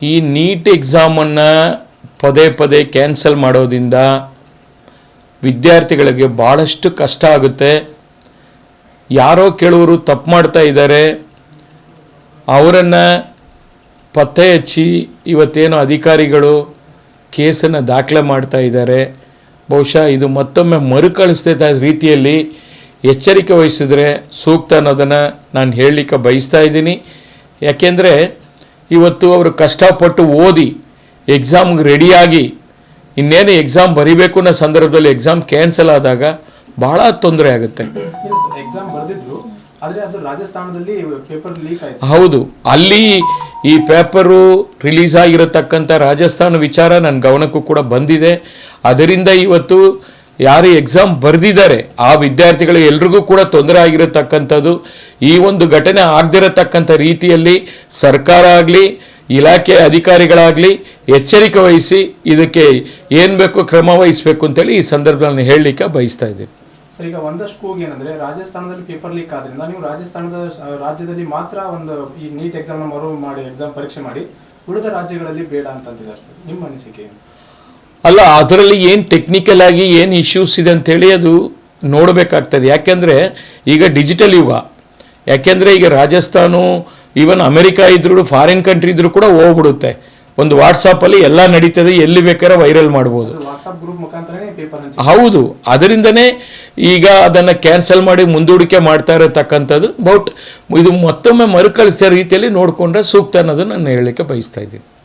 ಈ ನೀಟ್ ಎಕ್ಸಾಮನ್ನು ಪದೇ ಪದೇ ಕ್ಯಾನ್ಸಲ್ ಮಾಡೋದ್ರಿಂದ ವಿದ್ಯಾರ್ಥಿಗಳಿಗೆ ಭಾಳಷ್ಟು ಕಷ್ಟ ಆಗುತ್ತೆ. ಯಾರೋ ಕೆಲವರು ತಪ್ಪು ಮಾಡ್ತಾ ಇದ್ದಾರೆ, ಅವರನ್ನು ಪತ್ತೆ ಹಚ್ಚಿ ಇವತ್ತೇನು ಅಧಿಕಾರಿಗಳು ಕೇಸನ್ನು ದಾಖಲೆ ಮಾಡ್ತಾ ಇದ್ದಾರೆ. ಬಹುಶಃ ಇದು ಮತ್ತೊಮ್ಮೆ ಮರುಕಳಿಸ್ತಾ ರೀತಿಯಲ್ಲಿ ಎಚ್ಚರಿಕೆ ವಹಿಸಿದ್ರೆ ಸೂಕ್ತ ಅನ್ನೋದನ್ನು ನಾನು ಹೇಳಲಿಕ್ಕೆ ಬಯಸ್ತಾ ಇದ್ದೀನಿ. ಯಾಕೆಂದರೆ ಇವತ್ತು ಅವರು ಕಷ್ಟಪಟ್ಟು ಓದಿ ಎಕ್ಸಾಮ್ಗೆ ರೆಡಿಯಾಗಿ ಇನ್ನೇನು ಎಕ್ಸಾಮ್ ಬರೀಬೇಕು ಅನ್ನೋ ಸಂದರ್ಭದಲ್ಲಿ ಎಕ್ಸಾಮ್ ಕ್ಯಾನ್ಸಲ್ ಆದಾಗ ಭಾಳ ತೊಂದರೆ ಆಗುತ್ತೆ. ಹೌದು, ಅಲ್ಲಿ ಈ ಪೇಪರು ರಿಲೀಸ್ ಆಗಿರತಕ್ಕಂಥ ರಾಜಸ್ಥಾನ ವಿಚಾರ ನನ್ನ ಗಮನಕ್ಕೂ ಕೂಡ ಬಂದಿದೆ. ಅದರಿಂದ ಇವತ್ತು ಯಾರು ಎಕ್ಸಾಮ್ ಬರೆದಿದ್ದಾರೆ ಆ ವಿದ್ಯಾರ್ಥಿಗಳು ಎಲ್ರಿಗೂ ಕೂಡ ತೊಂದರೆ ಆಗಿರತಕ್ಕಂಥದ್ದು. ಈ ಒಂದು ಘಟನೆ ಆಗದಿರತಕ್ಕಂಥ ರೀತಿಯಲ್ಲಿ ಸರ್ಕಾರ ಆಗಲಿ ಇಲಾಖೆ ಅಧಿಕಾರಿಗಳಾಗಲಿ ಎಚ್ಚರಿಕೆ ವಹಿಸಿ ಇದಕ್ಕೆ ಏನು ಬೇಕು ಕ್ರಮ ವಹಿಸಬೇಕು ಅಂತೇಳಿ ಈ ಸಂದರ್ಭದಲ್ಲಿ ಹೇಳಲಿಕ್ಕೆ ಬಯಸ್ತಾ ಇದ್ದೀನಿ. ಸರ್, ಈಗ ಒಂದಷ್ಟು ಕೂಗಿ ಏನಂದ್ರೆ ರಾಜಸ್ಥಾನದಲ್ಲಿ ಪೇಪರ್ ಲೀಕ್ ಆದ್ರಿಂದ ನೀವು ರಾಜ್ಯದಲ್ಲಿ ಮಾತ್ರ ಒಂದು ಈ ನೀಟ್ ಎಕ್ಸಾಮ್ ಮರು ಮಾಡಿ ಎಕ್ಸಾಮ್ ಪರೀಕ್ಷೆ ಮಾಡಿ ಉಳಿದ ರಾಜ್ಯಗಳಲ್ಲಿ ಬೇಡ ಅಂತಂದಿದ್ದಾರೆ ಸರ್, ನಿಮ್ಮ ಅನಿಸಿಕೆ ಏನು? ಅಲ್ಲ, ಅದರಲ್ಲಿ ಏನು ಟೆಕ್ನಿಕಲ್ ಆಗಿ ಏನು ಇಶ್ಯೂಸ್ ಇದೆ ಅಂಥೇಳಿ ಅದು ನೋಡಬೇಕಾಗ್ತದೆ. ಯಾಕೆಂದರೆ ಈಗ ಡಿಜಿಟಲ್ ಯುಗ. ಯಾಕೆಂದರೆ ಈಗ ರಾಜಸ್ಥಾನ ಈವನ್ ಅಮೆರಿಕ ಇದ್ರೂ ಫಾರಿನ್ ಕಂಟ್ರಿ ಇದ್ರೂ ಕೂಡ ಹೋಗ್ಬಿಡುತ್ತೆ. ಒಂದು ವಾಟ್ಸಪ್ಪಲ್ಲಿ ಎಲ್ಲ ನಡೀತದೆ, ಎಲ್ಲಿ ಬೇಕಾದ್ರೆ ವೈರಲ್ ಮಾಡ್ಬೋದು. ಹೌದು, ಅದರಿಂದನೇ ಈಗ ಅದನ್ನು ಕ್ಯಾನ್ಸಲ್ ಮಾಡಿ ಮುಂದೂಡಿಕೆ ಮಾಡ್ತಾ ಇರತಕ್ಕಂಥದ್ದು. ಬಟ್ ಇದು ಮತ್ತೊಮ್ಮೆ ಮರುಕಳಿಸೋ ರೀತಿಯಲ್ಲಿ ನೋಡಿಕೊಂಡ್ರೆ ಸೂಕ್ತ ಅನ್ನೋದು ನಾನು ಹೇಳಲಿಕ್ಕೆ ಬಯಸ್ತಾ ಇದ್ದೀನಿ.